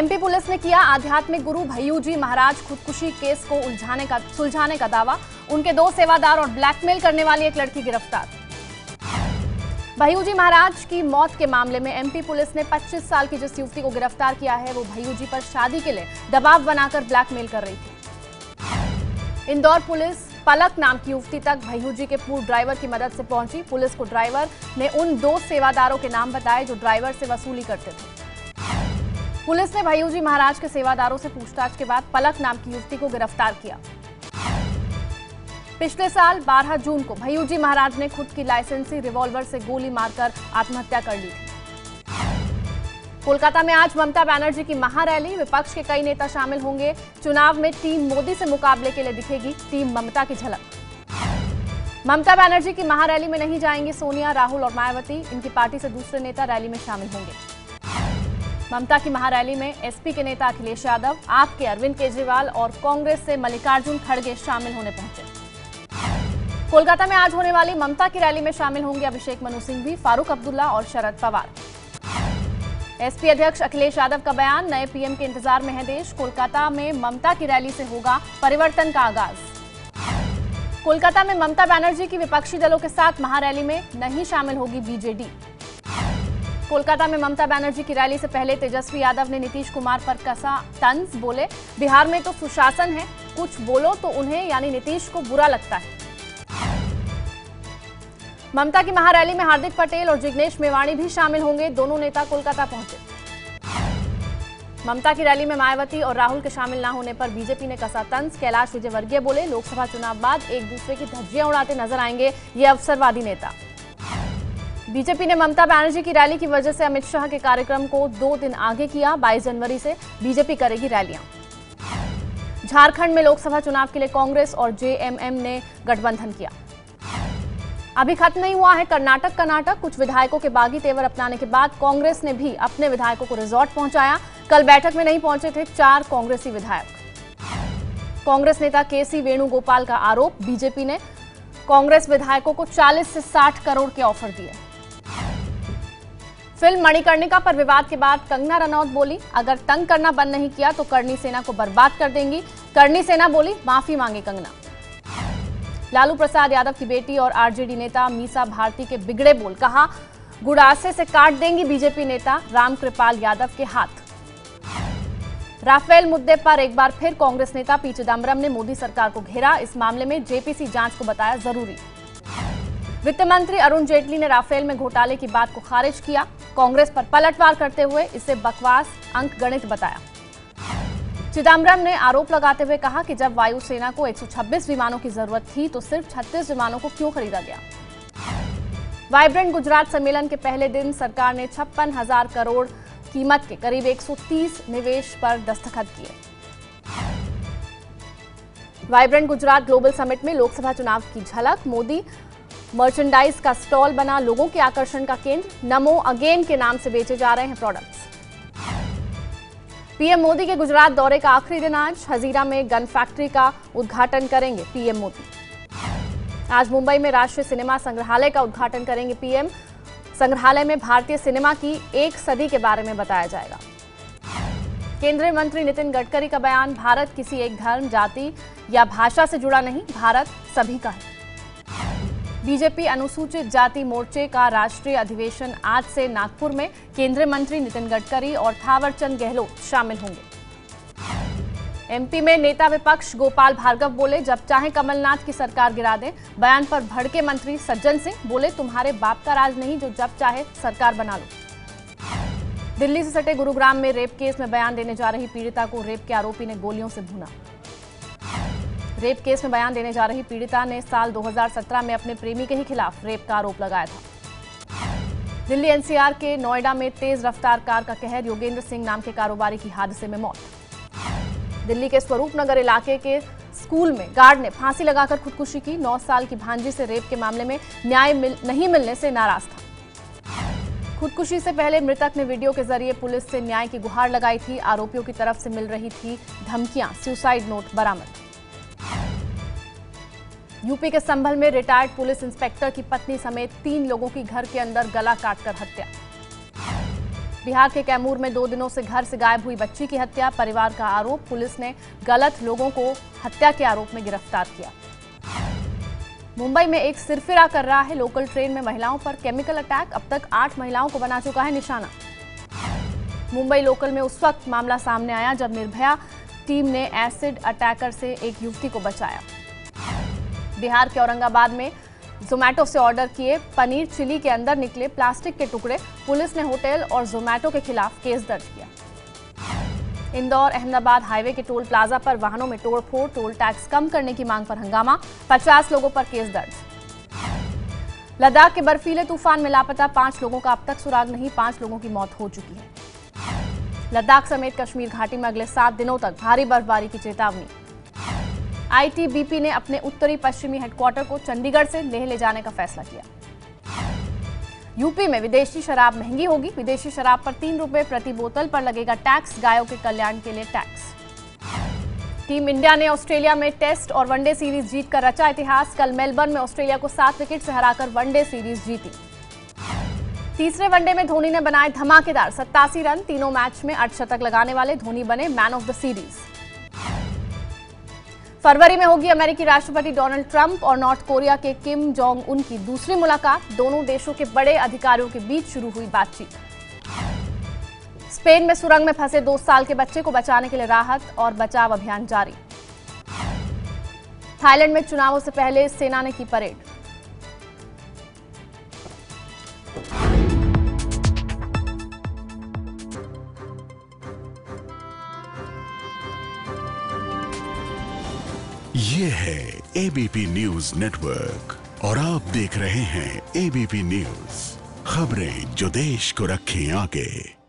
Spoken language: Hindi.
एमपी पुलिस ने किया आध्यात्मिक गुरु भय्यूजी महाराज खुदकुशी केस को सुलझाने का दावा। उनके 2 सेवादार और ब्लैकमेल करने वाली एक लड़की गिरफ्तार। भय्यूजी महाराज की मौत के मामले में एमपी पुलिस ने 25 साल की जिस युवती को गिरफ्तार किया है वो भय्यूजी पर शादी के लिए दबाव बनाकर ब्लैकमेल कर रही थी। इंदौर पुलिस पलक नाम की युवती तक भय्यूजी के पूर्व ड्राइवर की मदद से पहुंची। पुलिस को ड्राइवर ने उन 2 सेवादारों के नाम बताए जो ड्राइवर से वसूली करते थे। पुलिस ने भय्यूजी महाराज के सेवादारों से पूछताछ के बाद पलक नाम की युवती को गिरफ्तार किया। पिछले साल 12 जून को भय्यूजी महाराज ने खुद की लाइसेंसी रिवॉल्वर से गोली मारकर आत्महत्या कर ली थी। कोलकाता में आज ममता बनर्जी की महारैली। विपक्ष के कई नेता शामिल होंगे। चुनाव में टीम मोदी से मुकाबले के लिए दिखेगी टीम ममता की झलक। ममता बनर्जी की महारैली में नहीं जाएंगे सोनिया, राहुल और मायावती। इनकी पार्टी से दूसरे नेता रैली में शामिल होंगे। ममता की महारैली में एसपी के नेता अखिलेश यादव, आप के अरविंद केजरीवाल और कांग्रेस से मल्लिकार्जुन खड़गे शामिल होने पहुंचे। कोलकाता में आज होने वाली ममता की रैली में शामिल होंगे अभिषेक मनु सिंघवी, फारूक अब्दुल्ला और शरद पवार। एसपी अध्यक्ष अखिलेश यादव का बयान, नए पीएम के इंतजार में है देश। कोलकाता में ममता की रैली से होगा परिवर्तन का आगाज। कोलकाता में ममता बनर्जी की विपक्षी दलों के साथ महारैली में नहीं शामिल होगी बीजेडी। कोलकाता में ममता बनर्जी की रैली से पहले तेजस्वी यादव ने नीतीश कुमार पर कसा तंज। बोले, बिहार में तो सुशासन है, कुछ बोलो तो उन्हें यानी नीतीश को बुरा लगता है। ममता की महारैली में हार्दिक पटेल और जिग्नेश मेवाणी भी शामिल होंगे। दोनों नेता कोलकाता पहुंचे। ममता की रैली में मायावती और राहुल के शामिल न होने पर बीजेपी ने कसा तंज। कैलाश विजयवर्गीय बोले, लोकसभा चुनाव बाद एक दूसरे की धज्जियां उड़ाते नजर आएंगे ये अवसरवादी नेता। बीजेपी ने ममता बनर्जी की रैली की वजह से अमित शाह के कार्यक्रम को 2 दिन आगे किया। 22 जनवरी से बीजेपी करेगी रैलियां। झारखंड में लोकसभा चुनाव के लिए कांग्रेस और जेएमएम ने गठबंधन किया। अभी खत्म नहीं हुआ है कर्नाटक का नाटक। कुछ विधायकों के बागी तेवर अपनाने के बाद कांग्रेस ने भी अपने विधायकों को रिजॉर्ट पहुंचाया। कल बैठक में नहीं पहुंचे थे 4 कांग्रेसी विधायक। कांग्रेस नेता केसी वेणुगोपाल का आरोप, बीजेपी ने कांग्रेस विधायकों को 40 से 60 करोड़ के ऑफर दिए। फिल्म मणिकर्णिका पर विवाद के बाद कंगना रनौत बोली, अगर तंग करना बंद नहीं किया तो करणी सेना को बर्बाद कर देंगी। करणी सेना बोली, माफी मांगे कंगना। लालू प्रसाद यादव की बेटी और आरजेडी नेता मीसा भारती के बिगड़े बोल, कहा गुड़ासे से काट देंगी बीजेपी नेता रामकृपाल यादव के हाथ। राफेल मुद्दे पर एक बार फिर कांग्रेस नेता पी चिदंबरम ने मोदी सरकार को घेरा। इस मामले में जेपीसी जांच को बताया जरूरी। वित्त मंत्री अरुण जेटली ने राफेल में घोटाले की बात को खारिज किया। कांग्रेस पर पलटवार करते हुए इसे बकवास अंकगणित बताया। चिदंबरम ने आरोप लगाते हुए कहा कि जब वायुसेना को 126 विमानों की जरूरत थी तो सिर्फ 36 विमानों को क्यों खरीदा गया। वाइब्रेंट गुजरात सम्मेलन के पहले दिन सरकार ने 56,000 करोड़ कीमत के करीब 130 निवेश पर दस्तखत किए। वाइब्रेंट गुजरात ग्लोबल समिट में लोकसभा चुनाव की झलक। मोदी मर्चेंडाइज का स्टॉल बना लोगों के आकर्षण का केंद्र। नमो अगेन के नाम से बेचे जा रहे हैं प्रोडक्ट्स। पीएम मोदी के गुजरात दौरे का आखिरी दिन आज। हजीरा में गन फैक्ट्री का उद्घाटन करेंगे पीएम मोदी। आज मुंबई में राष्ट्रीय सिनेमा संग्रहालय का उद्घाटन करेंगे पीएम। संग्रहालय में भारतीय सिनेमा की 1 सदी के बारे में बताया जाएगा। केंद्रीय मंत्री नितिन गडकरी का बयान, भारत किसी एक धर्म, जाति या भाषा से जुड़ा नहीं, भारत सभी का है। बीजेपी अनुसूचित जाति मोर्चे का राष्ट्रीय अधिवेशन आज से नागपुर में। केंद्रीय मंत्री नितिन गडकरी और थावरचंद गहलोत शामिल होंगे। एमपी में नेता विपक्ष गोपाल भार्गव बोले, जब चाहे कमलनाथ की सरकार गिरा दें। बयान पर भड़के मंत्री सज्जन सिंह, बोले तुम्हारे बाप का राज नहीं जो जब चाहे सरकार बना लो। दिल्ली से सटे गुरुग्राम में रेप केस में बयान देने जा रही पीड़िता को रेप के आरोपी ने गोलियों से भूना। रेप केस में बयान देने जा रही पीड़िता ने साल 2017 में अपने प्रेमी के ही खिलाफ रेप का आरोप लगाया था। दिल्ली एनसीआर के नोएडा में तेज रफ्तार कार का कहर, योगेंद्र सिंह नाम के कारोबारी की हादसे में मौत। दिल्ली के स्वरूप नगर इलाके के स्कूल में गार्ड ने फांसी लगाकर खुदकुशी की। 9 साल की भांजी से रेप के मामले में न्याय नहीं मिलने से नाराज था। खुदकुशी से पहले मृतक ने वीडियो के जरिए पुलिस से न्याय की गुहार लगाई थी। आरोपियों की तरफ से मिल रही थी धमकियां। सुसाइड नोट बरामद। यूपी के संभल में रिटायर्ड पुलिस इंस्पेक्टर की पत्नी समेत 3 लोगों की घर के अंदर गला काटकर हत्या। बिहार के कैमूर में 2 दिनों से घर से गायब हुई बच्ची की हत्या, परिवार का आरोप। पुलिस ने गलत लोगों को हत्या के आरोप में गिरफ्तार किया। मुंबई में एक सिरफिरा कर रहा है लोकल ट्रेन में महिलाओं पर केमिकल अटैक। अब तक 8 महिलाओं को बना चुका है निशाना। मुंबई लोकल में उस वक्त मामला सामने आया जब निर्भया टीम ने एसिड अटैकर से एक युवती को बचाया। बिहार के औरंगाबाद में जोमैटो से ऑर्डर किए पनीर चिली के अंदर निकले प्लास्टिक के टुकड़े। पुलिस ने होटल और जोमैटो के खिलाफ केस दर्ज किया। इंदौर अहमदाबाद हाईवे के टोल प्लाजा पर वाहनों में तोड़फोड़, टोल टैक्स कम करने की मांग पर हंगामा, 50 लोगों पर केस दर्ज। लद्दाख के बर्फीले तूफान में लापता 5 लोगों का अब तक सुराग नहीं, 5 लोगों की मौत हो चुकी है। लद्दाख समेत कश्मीर घाटी में अगले 7 दिनों तक भारी बर्फबारी की चेतावनी। आईटीबीपी ने अपने उत्तरी पश्चिमी हेडक्वार्टर को चंडीगढ़ से लेह ले जाने का फैसला किया। यूपी में विदेशी शराब महंगी होगी। विदेशी शराब पर 3 रुपए प्रति बोतल पर लगेगा टैक्स। गायों के कल्याण के लिए टैक्स। टीम इंडिया ने ऑस्ट्रेलिया में टेस्ट और वनडे सीरीज जीतकर रचा इतिहास। कल मेलबर्न में ऑस्ट्रेलिया को 7 विकेट से हराकर वनडे सीरीज जीती। तीसरे वनडे में धोनी ने बनाए धमाकेदार 87 रन। तीनों मैच में अर्धशतक लगाने वाले धोनी बने मैन ऑफ द सीरीज। फरवरी में होगी अमेरिकी राष्ट्रपति डोनाल्ड ट्रंप और नॉर्थ कोरिया के किम जोंग उन की दूसरी मुलाकात। दोनों देशों के बड़े अधिकारियों के बीच शुरू हुई बातचीत। स्पेन में सुरंग में फंसे 2 साल के बच्चे को बचाने के लिए राहत और बचाव अभियान जारी। थाईलैंड में चुनावों से पहले सेना ने की परेड। ये है एबीपी न्यूज नेटवर्क और आप देख रहे हैं एबीपी न्यूज, खबरें जो देश को रखें आगे।